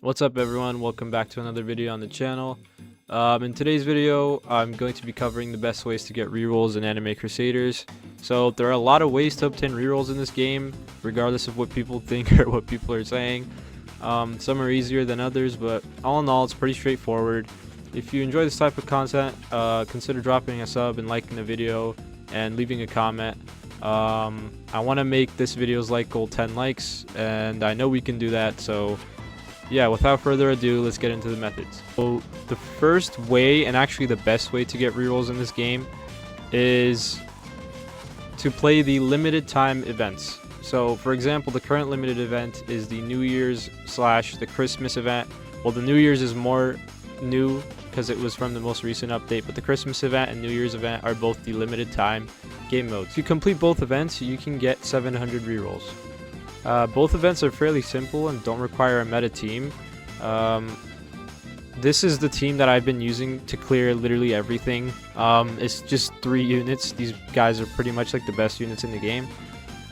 What's up everyone, welcome back to another video on the channel. In today's video I'm going to be covering the best ways to get rerolls in Anime Crusaders. So there are a lot of ways to obtain rerolls in this game, regardless of what people think or what people are saying. Some are easier than others, but all in all it's pretty straightforward. If you enjoy this type of content, consider dropping a sub and liking the video and leaving a comment. I want to make this video's like goal 10 likes, and I know we can do that, so yeah, without further ado, let's get into the methods. So the first way, and actually the best way to get rerolls in this game, is to play the limited time events. So for example, the current limited event is the New Year's / the Christmas event. Well, the New Year's is more new because it was from the most recent update, but the Christmas event and New Year's event are both the limited time game modes. If you complete both events, you can get 700 rerolls. Both events are fairly simple and don't require a meta team. This is the team that I've been using to clear literally everything. It's just 3 units. These guys are pretty much like the best units in the game.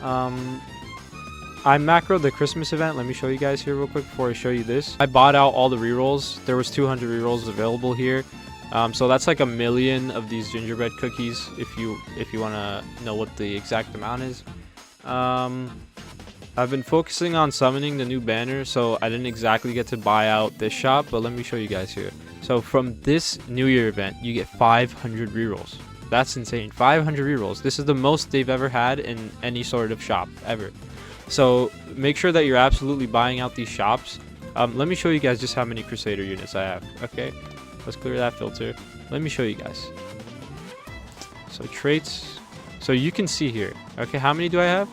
I macroed the Christmas event. Let me show you guys here real quick before I show you this. I bought out all the rerolls. There was 200 rerolls available here. So that's like 1,000,000 of these gingerbread cookies if you want to know what the exact amount is. I've been focusing on summoning the new banner, so I didn't exactly get to buy out this shop, but let me show you guys here. So from this New Year event, you get 500 rerolls. That's insane. 500 rerolls. This is the most they've ever had in any sort of shop ever. So make sure that you're absolutely buying out these shops. Let me show you guys just how many Crusader units I have. Okay, let's clear that filter. Let me show you guys. So traits. So you can see here. Okay, how many do I have?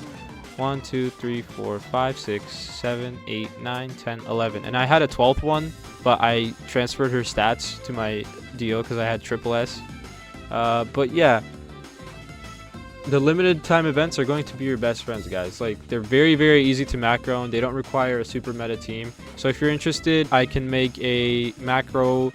1, 2, 3, 4, 5, 6, 7, 8, 9, 10, 11. And I had a 12th one, but I transferred her stats to my DO because I had triple S. But yeah, the limited time events are going to be your best friends, guys. Like, they're very, very easy to macro, and they don't require a super meta team. So if you're interested, I can make a macro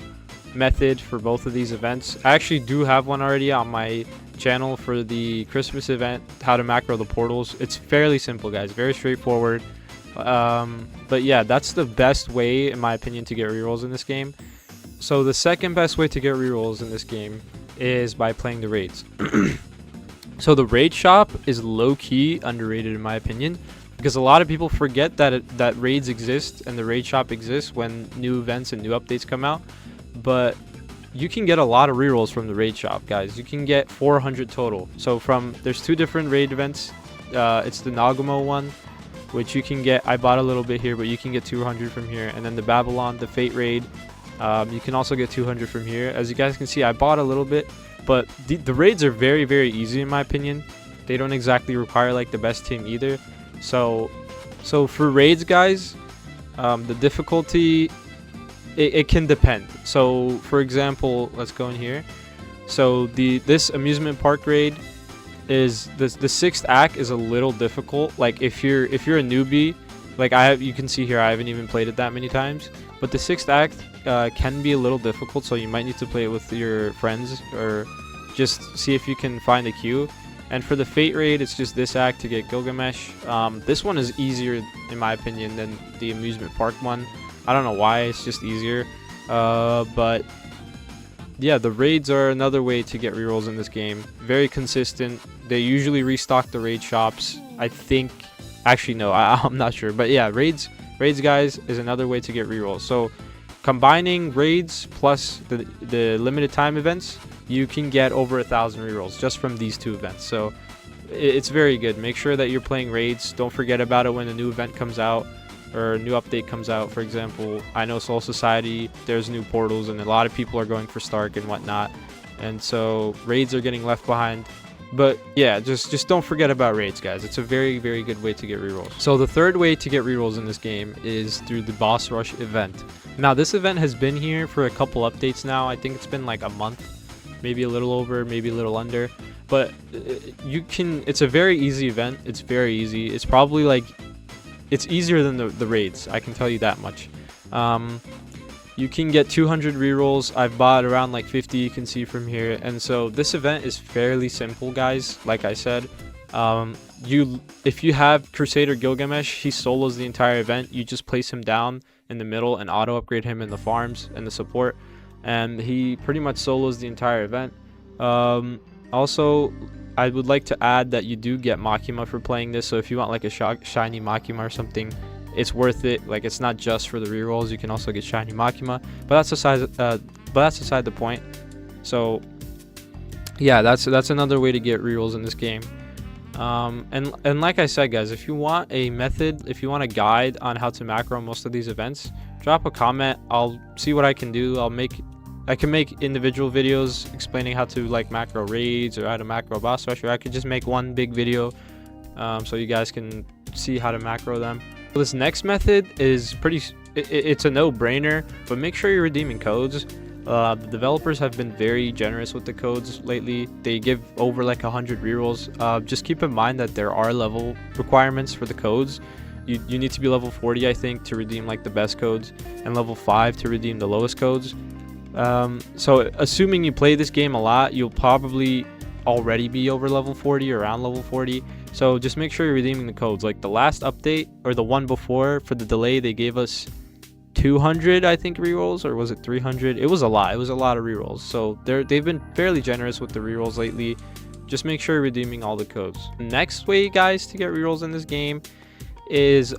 method for both of these events. I actually do have one already on my channel for the Christmas event, how to macro the portals. It's fairly simple, guys, very straightforward. But yeah, that's the best way, in my opinion, to get rerolls in this game. So the second best way to get rerolls in this game is by playing the raids. So the raid shop is low-key underrated, in my opinion, because a lot of people forget that raids exist and the raid shop exists when new events and new updates come out. But you can get a lot of rerolls from the raid shop, guys. You can get 400 total. So there's 2 different raid events. It's the Nagumo one, which you can get. I bought a little bit here, but you can get 200 from here. And then the Babylon, the Fate raid, you can also get 200 from here. As you guys can see, I bought a little bit, but the raids are very, very easy in my opinion. They don't exactly require like the best team either. So for raids, guys, the difficulty, it can depend. So for example, let's go in here. So this amusement park raid is the 6th act is a little difficult. Like if you're a newbie, like you can see here, I haven't even played it that many times, but the 6th act can be a little difficult, so you might need to play it with your friends or just see if you can find a queue. And for the Fate raid, it's just this act to get Gilgamesh. This one is easier in my opinion than the amusement park one. I don't know why, it's just easier. But yeah, the raids are another way to get rerolls in this game. Very consistent. They usually restock the raid shops. I think, actually no, I'm not sure. But yeah, raids guys is another way to get rerolls. So combining raids plus the limited time events, you can get over 1,000 rerolls just from these 2 events. So it's very good. Make sure that you're playing raids. Don't forget about it when a new event comes out or a new update comes out. For example, I know Soul Society, there's new portals, and a lot of people are going for Stark and whatnot, and so raids are getting left behind. But yeah, just don't forget about raids, guys. It's a very, very good way to get rerolls. So the third way to get rerolls in this game is through the boss rush event. Now this event has been here for a couple updates now. I think it's been like a month, maybe a little over, maybe a little under, but it's a very easy event. It's very easy. It's probably like, it's easier than the raids, I can tell you that much. You can get 200 rerolls. I've bought around like 50, you can see from here. And so this event is fairly simple, guys. Like I said, if you have Crusader Gilgamesh, he solos the entire event. You just place him down in the middle and auto upgrade him in the farms and the support, and he pretty much solos the entire event. Also, I would like to add that you do get Makima for playing this, so if you want like a shiny Makima or something, it's worth it. Like, it's not just for the rerolls, you can also get shiny Makima, but that's aside the point. So yeah, that's another way to get rerolls in this game. And like I said, guys, if you want a method, if you want a guide on how to macro most of these events, drop a comment. I'll see what I can do. I can make individual videos explaining how to like macro raids or how to macro boss rush, or I could just make one big video so you guys can see how to macro them. This next method is it's a no-brainer, but make sure you're redeeming codes. The developers have been very generous with the codes lately. They give over like 100 rerolls. Just keep in mind that there are level requirements for the codes. You need to be level 40, I think, to redeem like the best codes, and level 5 to redeem the lowest codes. So assuming you play this game a lot, you'll probably already be over level 40 or around level 40. So just make sure you're redeeming the codes. Like the last update or the one before, for the delay, they gave us 200, I think, rerolls, or was it 300? It was a lot. It was a lot of rerolls. So they've been fairly generous with the rerolls lately. Just make sure you're redeeming all the codes. Next way, guys, to get rerolls in this game is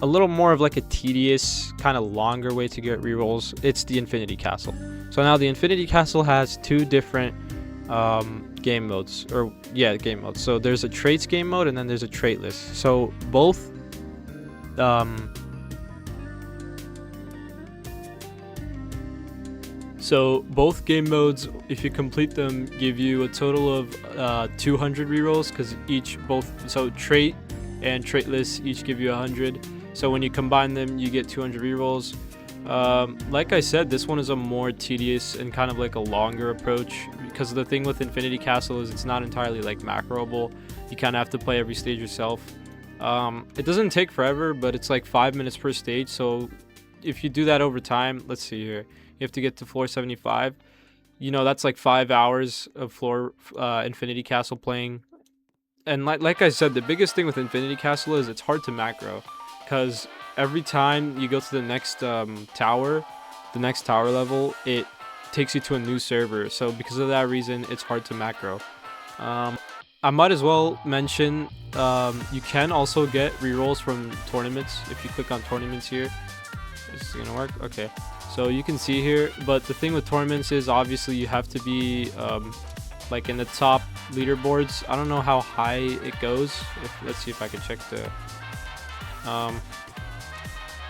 a little more of like a tedious, kind of longer way to get rerolls. It's the Infinity Castle. So now the Infinity Castle has two different game modes, game modes. So there's a traits game mode, and then there's a trait list. So both game modes, if you complete them, give you a total of 200 rerolls, because so trait and trait lists each give you 100. So when you combine them, you get 200 rerolls. Like I said, this one is a more tedious and kind of like a longer approach, because the thing with Infinity Castle is it's not entirely like macroable. You kind of have to play every stage yourself. It doesn't take forever, but it's like 5 minutes per stage. So if you do that over time, let's see here, you have to get to floor 75. You know, that's like 5 hours of floor Infinity Castle playing. And like I said, the biggest thing with Infinity Castle is it's hard to macro, because every time you go to the next tower level, it takes you to a new server. So because of that reason, it's hard to macro. I might as well mention, you can also get rerolls from tournaments. If you click on tournaments here, is this gonna work? Okay, so you can see here, but the thing with tournaments is obviously you have to be like in the top leaderboards. I don't know how high it goes. Let's see if I can check the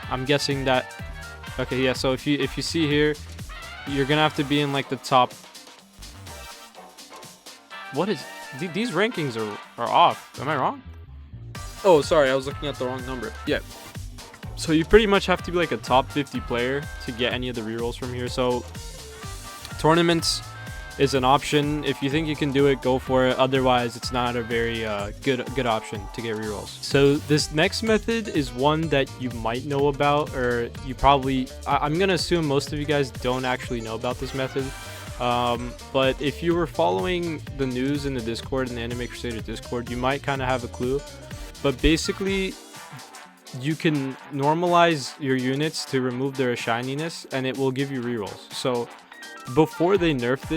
I'm guessing that, okay, yeah, so if you see here, you're gonna have to be in like the top. What is these rankings are off? Am I wrong? Oh, sorry, I was looking at the wrong number. Yeah, so you pretty much have to be like a top 50 player to get any of the rerolls from here. So tournaments is an option. If you think you can do it, go for it. Otherwise, it's not a very good option to get rerolls. So this next method is one that you might know about, or you probably, I'm gonna assume most of you guys don't actually know about this method. But if you were following the news in the Discord, in the Anime Crusaders Discord, you might kind of have a clue. But basically, you can normalize your units to remove their shininess, and it will give you rerolls. So before they nerfed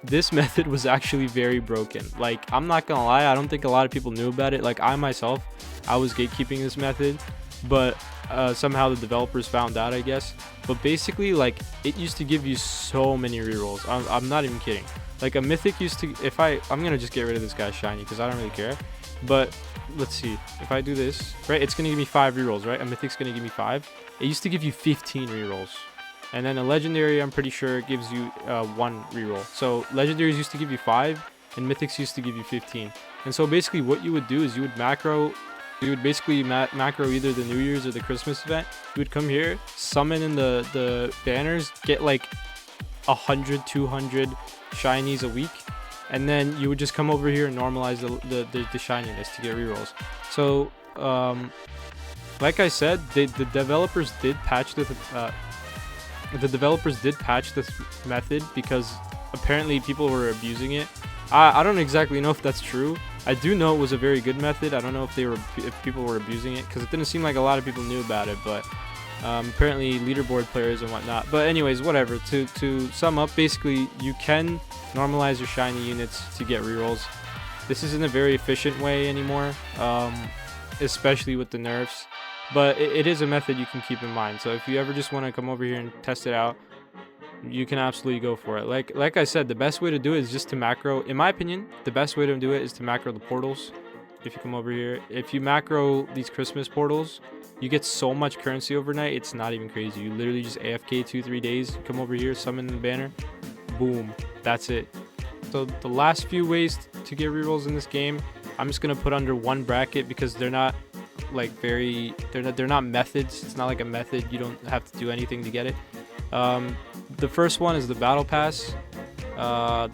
this method was actually very broken. Like, I'm not gonna lie, I don't think a lot of people knew about it. Like, I myself, I was gatekeeping this method, but somehow the developers found out, I guess. But basically, like, it used to give you so many rerolls. I'm not even kidding. Like, a mythic used to, I'm gonna just get rid of this guy's shiny because I don't really care. But let's see, if I do this, right, it's gonna give me 5 rerolls, right? A mythic's gonna give me 5. It used to give you 15 rerolls. And then a legendary, I'm pretty sure, gives you 1 reroll. So legendaries used to give you 5, and mythics used to give you 15. And so basically what you would do is you would basically macro either the New Year's or the Christmas event. You would come here, summon in the banners, get like 100, 200 shinies a week, and then you would just come over here and normalize the shininess to get rerolls. So like I said, the developers did patch this method because apparently people were abusing it. I don't exactly know if that's true. I do know it was a very good method. I don't know if people were abusing it, because it didn't seem like a lot of people knew about it. But Apparently leaderboard players and whatnot. But anyways, whatever. To sum up, basically you can normalize your shiny units to get rerolls. This isn't a very efficient way anymore, especially with the nerfs, but it is a method you can keep in mind. So if you ever just want to come over here and test it out, you can absolutely go for it. Like I said, the best way to do it is just to macro. In my opinion, the best way to do it is to macro the portals. If you come over here, if you macro these Christmas portals, you get so much currency overnight, it's not even crazy. You literally just AFK 2-3 days, come over here, summon the banner, boom, that's it. So the last few ways to get rerolls in this game, I'm just gonna put under one bracket because they're not like they're not methods. It's not like a method. You don't have to do anything to get it. The first one is the battle pass. The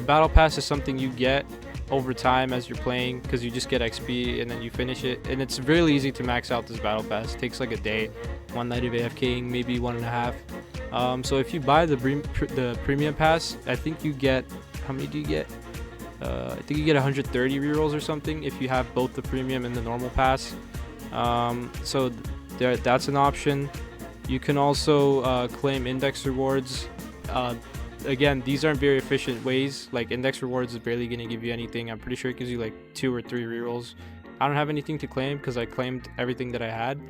battle pass is something you get over time as you're playing because you just get XP and then you finish it, and it's really easy to max out this battle pass. It takes like a day, one night of AFKing, maybe 1.5. So if you buy the premium pass, I think you get, how many do you get? I think you get 130 rerolls or something if you have both the premium and the normal pass. So that's an option. You can also claim index rewards. Again, these aren't very efficient ways. Like index rewards is barely going to give you anything. I'm pretty sure it gives you like 2 or 3 rerolls. I don't have anything to claim because I claimed everything that I had,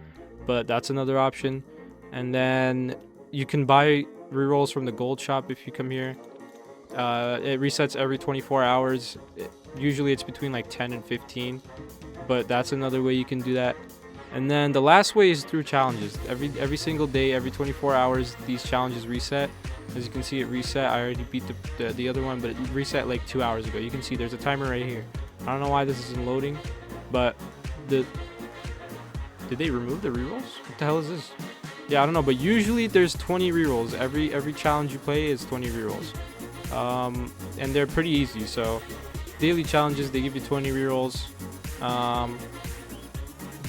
but that's another option. And then you can buy rerolls from the gold shop if you come here. It resets every 24 hours. Usually it's between like 10 and 15, but that's another way you can do that. And then the last way is through challenges. Every single day, every 24 hours, these challenges reset. As you can see, it reset. I already beat the other one, but it reset like 2 hours ago. You can see there's a timer right here. I don't know why this isn't loading, but did they remove the rerolls? What the hell is this? Yeah, I don't know, but usually there's 20 rerolls. Every challenge you play is 20 rerolls. And they're pretty easy. So daily challenges, they give you 20 rerolls.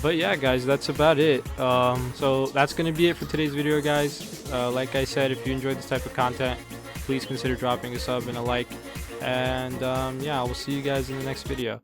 But yeah, guys, that's about it. So that's gonna be it for today's video, guys. Like I said, if you enjoyed this type of content, please consider dropping a sub and a like. And yeah, I will see you guys in the next video.